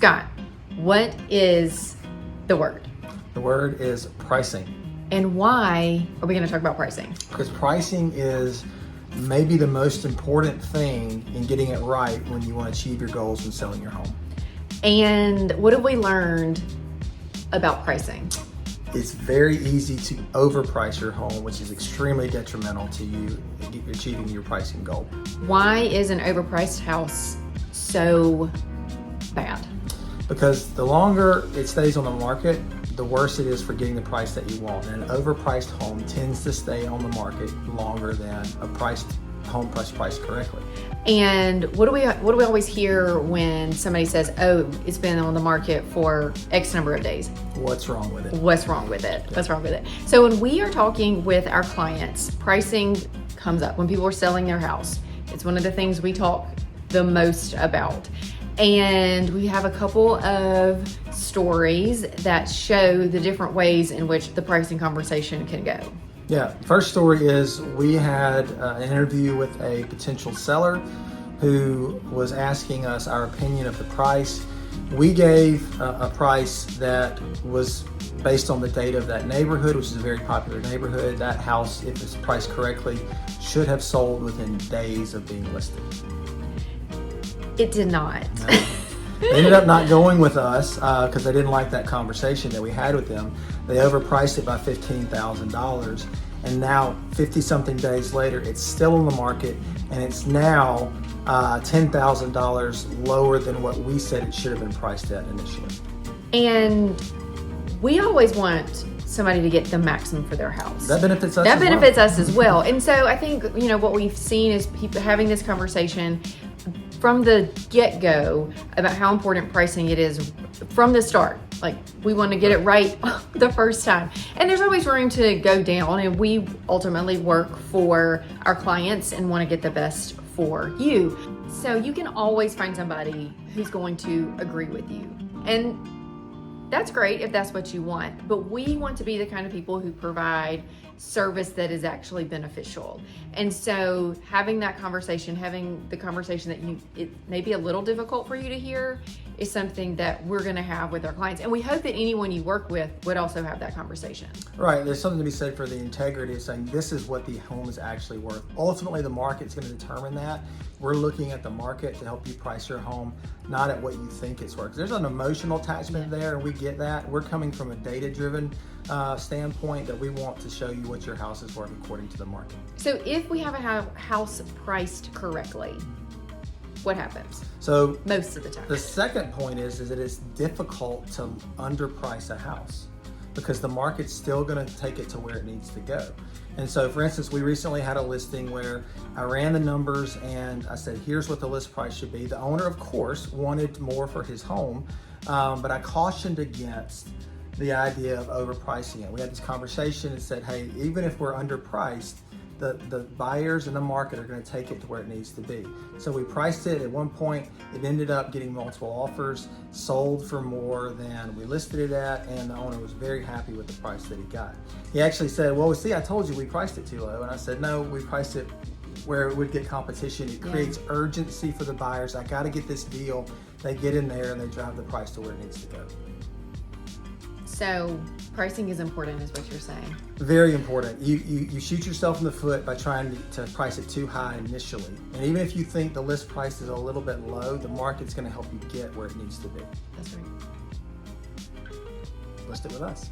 Scott, what is the word? The word is pricing. And why are we going to talk about pricing? Because pricing is maybe the most important thing in getting it right when you want to achieve your goals when selling your home. And what have we learned about pricing? It's very easy to overprice your home, which is extremely detrimental to you achieving your pricing goal. Why is an overpriced house so bad? Because the longer it stays on the market, the worse it is for getting the price that you want. And an overpriced home tends to stay on the market longer than a home priced correctly. And what do we always hear when somebody says, "Oh, it's been on the market for X number of days"? What's wrong with it? What's wrong with it? What's wrong with it? So when we are talking with our clients, pricing comes up. When people are selling their house, it's one of the things we talk the most about. And we have a couple of stories that show the different ways in which the pricing conversation can go. Yeah, first story is we had an interview with a potential seller who was asking us our opinion of the price. We gave a price that was based on the data of that neighborhood, which is a very popular neighborhood. That house, if it's priced correctly, should have sold within days of being listed. It did not. No. They ended up not going with us because they didn't like that conversation that we had with them. They overpriced it by $15,000, and now 50-something days later, it's still on the market, and it's now $10,000 lower than what we said it should have been priced at initially. And we always want somebody to get the maximum for their house. That benefits us. Us as well. And so I think, what we've seen is people having this conversation from the get-go about how important pricing it is from the start. Like, we want to get it right the first time. And there's always room to go down, and we ultimately work for our clients and want to get the best for you. So you can always find somebody who's going to agree with you. And that's great if that's what you want, but we want to be the kind of people who provide service that is actually beneficial. And so having the conversation that it may be a little difficult for you to hear is something that we're going to have with our clients. And we hope that anyone you work with would also have that conversation. Right. There's something to be said for the integrity of saying this is what the home is actually worth. Ultimately, the market's going to determine that. We're looking at the market to help you price your home, not at what you think it's worth. There's an emotional attachment there, and we get that. We're coming from a data-driven standpoint that we want to show you what your house is worth according to the market. So if we have a house priced correctly, what happens? So most of the time. The second point is that it's difficult to underprice a house because the market's still going to take it to where it needs to go. And so, for instance, we recently had a listing where I ran the numbers and I said, here's what the list price should be. The owner, of course, wanted more for his home, but I cautioned against the idea of overpricing it. We had this conversation and said, hey, even if we're underpriced, the buyers in the market are going to take it to where it needs to be. So we priced it. At one point, it ended up getting multiple offers, sold for more than we listed it at, and the owner was very happy with the price that he got. He actually said, well, see, I told you we priced it too low. And I said, no, we priced it where it would get competition. It creates urgency for the buyers. I got to get this deal. They get in there and they drive the price to where it needs to go. So pricing is important, is what you're saying. Very important. You shoot yourself in the foot by trying to price it too high initially. And even if you think the list price is a little bit low, the market's going to help you get where it needs to be. That's right. List it with us.